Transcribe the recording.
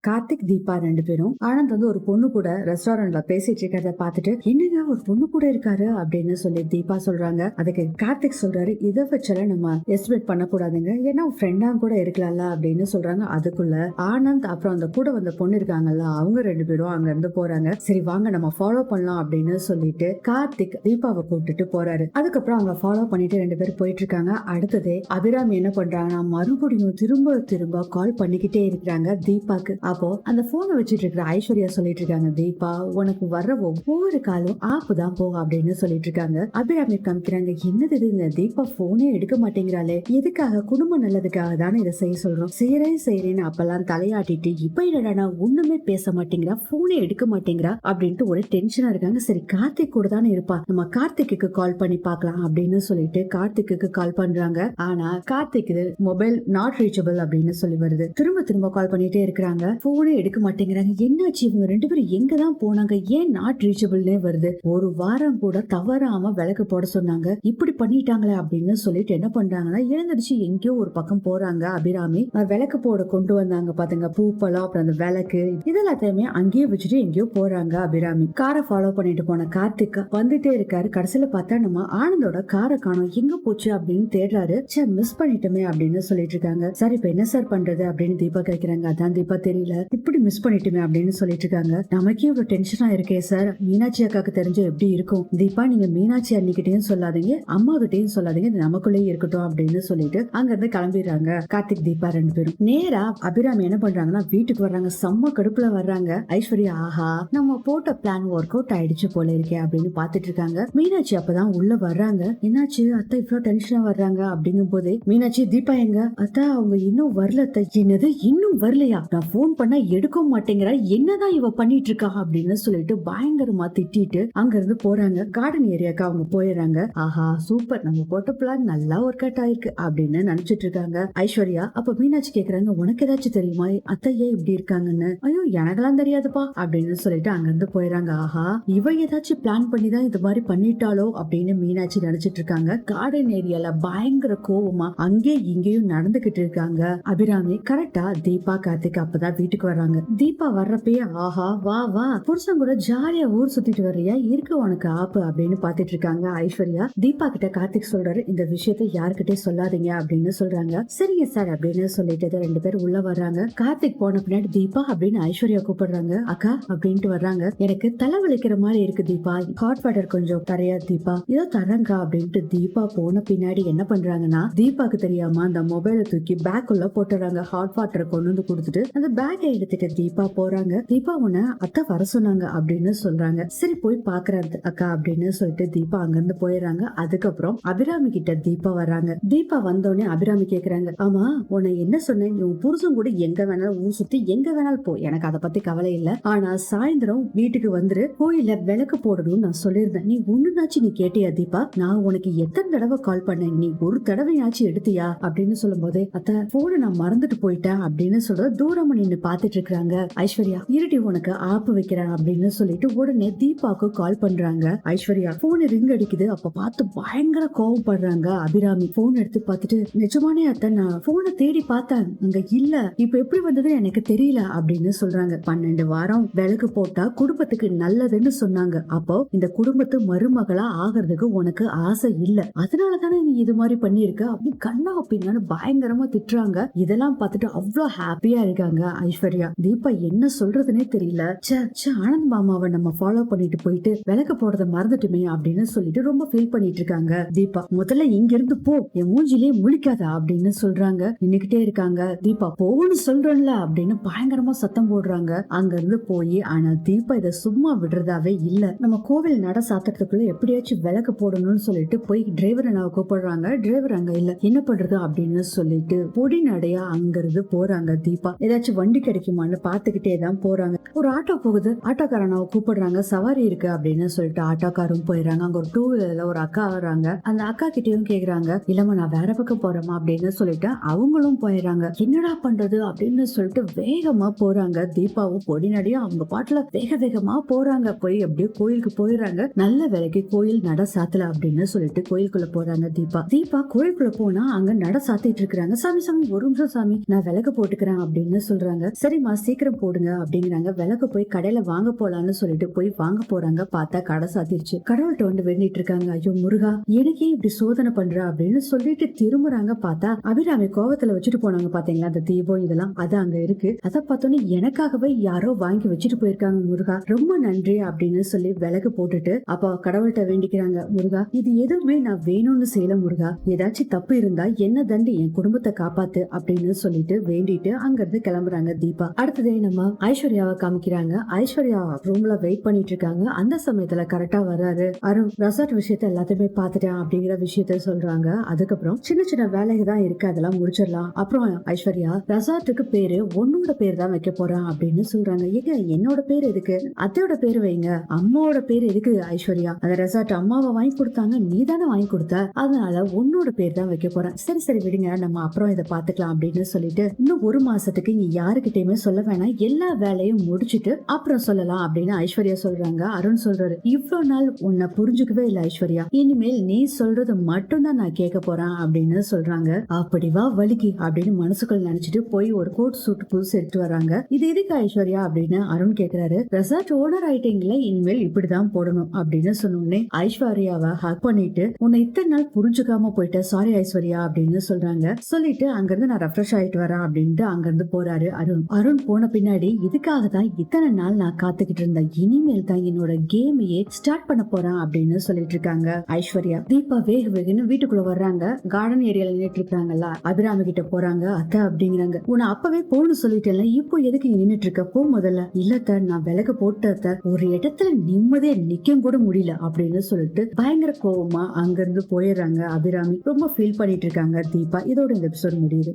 கார்த்திக் தீபா 2 பேரும் ஆனந்த் வந்து ஒரு பொண்ணு கூட ரெஸ்டாரண்ட்ல பேசிட்டு இருக்கிறத பாத்துட்டு என்னங்க ஒரு பொண்ணு கூட இருக்காரு அப்படின்னு சொல்லி தீபா சொல்றாங்க. அதுக்கு கார்த்திக் சொல்றாரு, இதை வச்சால நம்ம எஸ்டிமேட் பண்ணக்கூடாதுங்க, ஏன்னா ஃப்ரெண்டா கூட இருக்கலாம்ல அப்படின்னு சொல்றாங்க. அதுக்குள்ள ஆனந்த் அப்புறம் அந்த கூட வந்த பொண்ணு இருக்காங்கல்ல, அவங்க 2 பேரும் அங்க இருந்து போறாங்க. சரி வாங்க நம்ம ஃபாலோ பண்ணலாம் அப்படின்னு சொல்லிட்டு கார்த்திக் தீபாவை கூப்பிட்டுட்டு போறாரு. அதுக்கப்புறம் அவங்க ஃபாலோ பண்ணிட்டு 2 பேரும் போயிட்டு இருக்காங்க. அடுத்ததே அபிராமி என்ன பண்றாங்கன்னா மறுபடியும் திரும்ப திரும்ப கால் பண்ணிக்கிட்டே இருக்கிறாங்க தீபாக்கு. அப்போ அந்த போனை வச்சிட்டு இருக்கிற ஐஸ்வர்யா சொல்லிட்டு இருக்காங்க, தீபா உனக்கு வர்ற ஒவ்வொரு காலும் ஆப்பு தான் போகும் அப்படின்னு சொல்லிட்டு இருக்காங்க. அபிராமி காமிக்கிறாங்க, என்னது இந்த தீபா போனே எடுக்க மாட்டேங்கிறாளே, எதுக்காக? குடும்ப நல்லதுக்காக தானே இதை செய்ய சொல்றோம், செய்யறேன்னு அப்பெல்லாம் தலையாட்டிட்டு இப்ப என்னடா ஒண்ணுமே பேச மாட்டேங்கிறா, போனே எடுக்க மாட்டேங்கிறா அப்படின்ட்டு ஒரு டென்ஷனா இருக்காங்க. சரி கார்த்திக் கூட தானே இருப்பா, நம்ம கார்த்திக்கு கால் பண்ணி பாக்கலாம் அப்படின்னு சொல்லிட்டு கார்த்திக்கு கால் பண்றாங்க. ஆனா கார்த்திக் மொபைல் நாட் ரீச்சபிள் அப்படின்னு சொல்லி வருது. திரும்ப திரும்ப கால் பண்ணிட்டே இருக்கிறாங்க, போனே எடுக்க மாட்டேங்கிறாங்க. என்னாச்சு இவங்க 2 பேரும் எங்க தான் போனாங்க, ஏன் நாட் ரீச்சபிள்னே வருது? ஒரு வாரம் கூட தவறாம விளக்கு போட சொன்னாங்க, இப்படி பண்ணிட்டாங்களே அப்படின்னு சொல்லிட்டு என்ன பண்றாங்கன்னா எழுந்திருச்சு எங்கேயோ ஒரு பக்கம் போறாங்க. அபிராமி விளக்கு போட கொண்டு வந்தாங்க பாத்துங்க, பூப்பழம் அப்புறம் அந்த விளக்கு இதெல்லாத்தையுமே அங்கேயே வச்சுட்டு எங்கேயோ போறாங்க. அபிராமி காரை ஃபாலோ பண்ணிட்டு போன கார்த்திக் வந்துட்டே இருக்காரு. கடைசியில பார்த்தா நம்ம ஆனந்தோட காரை காணோம், எங்க போச்சு அப்படின்னு தேடுறாரு. மிஸ் பண்ணிட்டோமே அப்படின்னு சொல்லிட்டு இருக்காங்க. சார் இப்ப என்ன சார் பண்றது அப்படின்னு தீபா கேக்குறாங்க. அதான் தீபா தெரியல, இப்படி மிஸ் பண்ணிட்டுமே அப்படின்னு சொல்லிட்டு இருக்காங்க. நமக்கே ஒரு டென்ஷனா இருக்கே சார், மீனாட்சி அக்காக்கு தெரிஞ்ச எப்படி இருக்கும்? தீபா நீங்க மீனாட்சி அன்னிக்கிட்டையும் சொல்லாதீங்க, அம்மா கிட்டையும் சொல்லாதீங்க, இது நமக்குள்ளேயே இருக்கட்டும் அப்படின்னு சொல்லிட்டு அங்க இருந்து கிளம்பிடுறாங்க. கார்த்திக் தீபா 2 பேரும் நேரா அபிராமி என்ன பண்றாங்கன்னா வீட்டுக்கு வர்றாங்க. செம்ம கடுப்புல வர்றாங்க. ஐஸ்வர்யா ஆஹா நம்ம போட்ட பிளான் ஒர்க் அவுட் ஆயிடுச்சு போல இருக்கே அப்படின்னு பாத்துட்டு இருக்காங்க. மீனாட்சி அப்பதான் உள்ள வர்றாங்க. என்னாச்சு அத்தை இவ்வளவு டென்ஷனா வர்றாங்க அப்படிங்கும் போதே மீனாட்சி தீபா எங்க அத்தா, அவங்க இன்னும் வரல அத்தை. என்னது இன்னும் வரலையா? நான் போன் பண்ணா எடுக்க மாட்டேங்கிறா, என்னதான் இவ பண்ணிட்டு இருக்கா அப்படின்னு சொல்லிட்டு பயங்கரமா திட்டிட்டு அங்க இருந்து போறாங்க. கார்டன் ஏரியாக்கு அவங்க போயிடுறாங்க. ஆஹா சூப்பர், நம்ம போட்ட பிளான் நல்லா ஒர்க் அவுட் ஆயிருக்கு அப்படின்னு நினைச்சிட்டு இருக்காங்க ஐஸ்வர்யா. அப்ப மீனாட்சி கேக்குறாங்க, உனக்கு ஏதாச்சும் தெரியுமா அத்தையே இப்படி இருக்காங்கன்னு? ஐயோ எனக்கெல்லாம் தெரியாதுப்பா அப்படின்னு சொல்லிட்டு அங்க இருந்து போயிடுறாங்க. ஆஹா இவ ஏதாச்சும் பிளான் பண்ணிதான் இது மாதிரி பண்ணிட்டாலோ அப்படின்னு மீனாட்சி நினைச்சிட்டு இருக்காங்க. கார்டன் ஏரியால பயங்கர கோவமா அங்கே இங்கேயும் நடந்துகிட்டு இருக்காங்க அபிராமி. கரெக்டா தீபா கார்த்திக் அப்பதான் வீட்டுக்கு வர்றாங்க. தீபா வர்றப்பயே ஆஹா வா வா புருஷன் கூட ஜாலியா ஊர் சுத்திட்டு வர்றியா, இருக்கு உனக்கு ஆப்பு அப்படின்னு பாத்துட்டு இருக்காங்க ஐஸ்வர்யா. தீபா கிட்ட கார்த்திக் சொல்றாரு, இந்த விஷயத்த யாருக்கிட்டே சொல்லாதீங்க அப்படின்னு சொல்றாங்க. சரிங்க சார் அப்படின்னு சொல்லிட்டு 2 பேரும் உள்ள வர்றாங்க. கார்த்திக் போன பின்னாடி தீபா அப்படின்னு ஐஸ்வர்யா கூப்பிடுறாங்க. அக்கா அப்படின்ட்டு வர்றாங்க. எனக்கு தலை வலிக்கிற மாதிரி இருக்கு தீபா, ஹாட் வாட்டர் கொஞ்சம் தரையா தீபா, இதோ தரங்கா அப்படின்ட்டு தீபா போன பின்னாடி என்ன பண்றாங்கன்னா தீபாக்கு தெரியாம அந்த மொபைலை தூக்கி பேக் உள்ள போட்டுறாங்க. ஹாட் வாட்டரை கொண்டு வந்து கொடுத்துட்டு அந்த பேக்கை எடுத்துட்டு தீபா போறாங்க. தீபா உன்ன அத்தை வர சொன்னாங்க அப்படின்னு சொல்றாங்க. சரி போய் பாக்குறாரு அக்கா அப்படின்னு சொல்லிட்டு தீபா அங்கிருந்து போயிடுறாங்க. அதுக்கப்புறம் அபிராமி கிட்ட தீபா வர்றாங்க. தீபா வந்தோடனே அபிராமி கேக்குறாங்க, ஆமா உன்னை என்ன சொன்னேன், உன் புருஷன் கூட எங்க வேணாலும் ஊர் சுத்தி எங்க வேணாலும் போ, எனக்கு அதை பத்தி கவலை இல்ல, ஆனா சாயந்தரம் வீட்டுக்கு வந்துரு, கோயில விளக்கு போடணும்னு நான் சொல்லியிருந்தேன், நீ ஒண்ணுனாச்சு நீ கேட்டியா தீபா? நான் உனக்கு எத்தனை தடவை கால் பண்ணேன், நீ ஒரு தடவையாச்சும் எடுத்தியா அப்படின்னு சொல்லும் போதே அத்த போன நான் மறந்துட்டு போயிட்டேன் அப்படின்னு சொல்ற தூரமா நின்னு பாத்துட்டு இருக்காங்க ஐஸ்வர்யா. இருட்டி உனக்கு ஆப்பு வைக்கிறேன் அப்படின்னு சொல்லிட்டு உடனே தீபாக்கு கால் பண்றாங்க ஐஸ்வர்யா. போன் ரிங் அடிக்குது. அப்ப பார்த்து பயங்கர கோவப்படுறாங்க அபிராமி. போன் எடுத்து பார்த்துட்டு நிஜமானே அத்தை நான் போனை தேடி பார்த்தேன், அங்க இல்ல, இப்ப எப்படி வந்தது எனக்கு தெரியல அப்படின்னு சொல்றாங்க. 12 வாரம் விளக்கு போட்டா குடும்பத்துக்கு நல்லதுன்னு சொன்னாங்க. அப்போ இந்த குடும்பத்து மருமகளா ஆகிறதுக்கு உனக்கு ஆசை இல்ல, அதனாலதானே நீ இது மாதிரி பண்ணிருக்க அப்படி கண்ணா அப்படின்னு பயங்கரமா திட்டுறாங்க. இதெல்லாம் பார்த்துட்டு அவ்வளவு ஹாப்பியா இருக்காங்க ஐஸ்வர்யா. தீபா என்ன சொல்றதுன்னே தெரியல. ஆனந்த் மாமாவை நம்ம ஃபாலோ பண்ணிட்டு போயிட்டு விளக்கு போடுறத மறந்துட்டுமே அப்படின்னு சொல்லிட்டு ரொம்ப ஃபீல் பண்ணிட்டு இருக்காங்க தீபா. முதல்ல இங்க இருந்து போ, என் மூஞ்சிலே முழிக்காத அப்படின்னு சொல்றாங்க. நின்னுகிட்டே இருக்காங்க. தீபா போன்னு சொல்றேன்ல அப்படின்னு பயங்கரமா சத்தம் போடுறாங்க. அங்க இருந்து போய் ஆனா தீபா இதை சும்மா விடுறதாவே இல்ல. நம்ம கோவில் நட சாத்துறதுக்குள்ள எப்படியாச்சும் விளக்கு போடணும்னு சொல்லிட்டு போய் டிரைவர் என்ன கூப்பிடுறாங்க. டிரைவர் அங்க இல்ல, என்ன பண்றது அப்படின்னு சொல்லிட்டு பொடி நடையா அங்க இருந்து போறாங்க தீபா. ஏதாச்சும் வண்டி கிடைக்குமான்னு பாத்துக்கிட்டே தான் போறாங்க. ஒரு ஆட்டோ போகுது, ஆட்டோக்காரனை கூப்பிடுறாங்க, சவாரி இருக்கு அப்படின்னு சொல்லிட்டு ஆட்டோக்காரும் போயிடுறாங்க. அங்க ஒரு 2 வீலர்ல ஒரு அக்கா வர்றாங்க. அந்த அக்கா கிட்டயும் கேக்குறாங்க, இல்லம்மா நான் வேற பக்கம் போறேமா அப்படின்னு சொல்லிட்டு அவங்களும் போயிடுறாங்க. என்னடா பண்றது அப்படின்னு சொல்லிட்டு வேகமா போறாங்க. தீபாவும் பொடி நடையா அவங்க பாட்டுல வேக வேகமா போறாங்க. போய் அப்படியே கோயிலுக்கு போயிடுறாங்க. நல்ல வேலைக்கு கோயில் நட சாத்தல அப்படின்னு சொல்லிட்டு கோயிலுக்குள்ள போறாங்க தீபா. தீபா கோயிலுக்குள்ள போனா அங்க நட சாத்திட்டு இருக்காங்க. சாமி சாமி ஒரு நிமிஷம் சாமி, நான் விளக்கு போட்டுக்கிறேன் அப்படின்னு சொல்றாங்க. சரிம்மா சீக்கிரம் போடுங்க அப்படிங்கிறாங்க. விளக்கு போய் கடையில வாங்க போலான்னு சொல்லிட்டு போய் வாங்க போறாங்க. பார்த்தா கடை சாத்திருச்சு. கடவுள்கிட்ட வந்து வேண்டிட்டு இருக்காங்க. ஐயோ முருகா எனக்கே இப்படி சோதனை பண்ற அப்படின்னு சொல்லிட்டு திரும்புறாங்க. பார்த்தா அபிராமி கோவத்துல வச்சுட்டு போனாங்க பாத்தீங்களா அந்த தீபம் இதெல்லாம் அது அங்க இருக்கு. அத பார்த்தோன்னே எனக்காகவே யாரோ வாங்கி வச்சுட்டு போயிருக்காங்க முருகா, ரொம்ப நன்றி அப்படின்னு சொல்லி விளக்கு போட்டுட்டு அப்ப கடவுள்கிட்ட வேண்டிக்கிறாங்க. முருகா இது எதுவுமே நான் வேணும்னு செய்யல முருகா, ஏதாச்சும் தப்பு இருந்தா என்ன தண்டி என் குடும்பத்தை காப்பாத்து அப்படின்னு சொல்லிட்டு வேண்டிட்டு அங்க இருந்து கிளம்புறாங்க தீபா. அடுத்ததே நம்ம ஐஸ்வர்யாவை காமிக்கிறாங்க. ஐஸ்வர்யா ரூம்ல வெயிட் பண்ணிட்டு இருக்காங்க. அந்த சமயத்துல கரெக்டா வர்றாரு அருண். ரெசார்ட் விஷயத்த எல்லாத்தையுமே பாத்துட்டேன் அப்படிங்கிற விஷயத்த சொல்றாங்க. அதுக்கப்புறம் சின்ன சின்ன வேலைகள் தான் இருக்கு, அதெல்லாம் முடிச்சிடலாம். அப்புறம் ஐஸ்வர்யா ரெசார்ட்டுக்கு பேரு உன்னோட பேர் தான் வைக்க போறான் அப்படின்னு சொல்றாங்க. ஏங்க என்னோட பேர் எதுக்கு, அத்தையோட பேரு வைங்க, அம்மாவோட பேர் எதுக்கு ஐஸ்வர்யா, அந்த ரெசார்ட் அம்மாவை வாங்கி கொடுத்தாங்க நீ தானே வாங்கி கொடுத்த, அதனால உன்னோட பேர் தான் வைக்க போறேன். சரி சரி விடுங்க நம்ம அப்புறம் இதை பாத்துக்கலாம் அப்படின்னு சொல்லிட்டு இன்னும் ஒரு மாசத்துக்கு இங்க யாருக்கிட்டயுமே சொல்ல வேணாம், எல்லா வேலையும் முடிச்சிட்டு அப்புறம் சொல்லலாம் அப்படின்னு ஐஸ்வர்யா சொல்றாங்க. அருண் சொல்றாரு இவ்வளவு நாள் உன்னை புரிஞ்சுக்கவே இல்ல ஐஸ்வர்யா, இனிமேல் நீ சொல்றது மட்டும் தான் நான் கேட்க போறேன் அப்படின்னு சொல்றாங்க. அப்படி வா வலிக்கு அப்படின்னு மனசுக்குள்ள நினைச்சிட்டு போய் ஒரு கோட் சூட் புதுசு எடுத்து வராங்க. இது எதுக்கு ஐஸ்வர்யா அப்படின்னு அருண் கேக்குறாரு. ரெசார்ட் ஓனர் ஆயிட்டீங்களா, இனிமேல் இப்படிதான் போடணும் அப்படின்னு சொன்னோடனே ஐஸ்வர்யாவை ஹக் பண்ணிட்டு உன்னை இத்தனை நாள் புரிஞ்சுக்காம போயிட்ட சாரி ஐஸ்வர்யா அப்படின்னு சொல்றாங்க. சொல்லிட்டு அங்கிருந்து நான் ரெஃப்ரெஷ் ஆயிட்டு வரேன் அப்படின்ட்டு அங்கிருந்து போறாரு அருண். அருண் போன பின்னாடி இதுக்காக தான் இத்தனை நாள் நான் காத்துக்கிட்டு இருந்தேன், இனிமேல் தான் என்னோட கேமையே ஸ்டார்ட் பண்ண போறேன் அப்படின்னு சொல்லிட்டு இருக்காங்க ஐஸ்வர்யா. தீபா வேக வேகன்னு வீட்டுக்குள்ள வர்றாங்க. கார்டன் ஏரியால நின்னுட்டு இருக்காங்கல்ல, அபிராமி கிட்ட போறாங்க. அத்தை அப்படிங்கிறாங்க உன்னை அப்பவே போன்னு சொல்லிட்டேன்ல, இப்போ எதுக்கு நின்னுட்டு இருக்க, போ முதல்ல. இல்லத்த நான் விலக போட்ட ஒரு இடத்துல நிம்மதியா நிக்க கூட முடியல அப்படின்னு சொல்லிட்டு பயங்கர கோவமா அங்க இருந்து போயிடுறாங்க அபிராமி. ரொம்ப ஃபீல் பண்ணிட்டு இருக்காங்க தீபா. இதோட இந்த எபிசோட் முடியுது.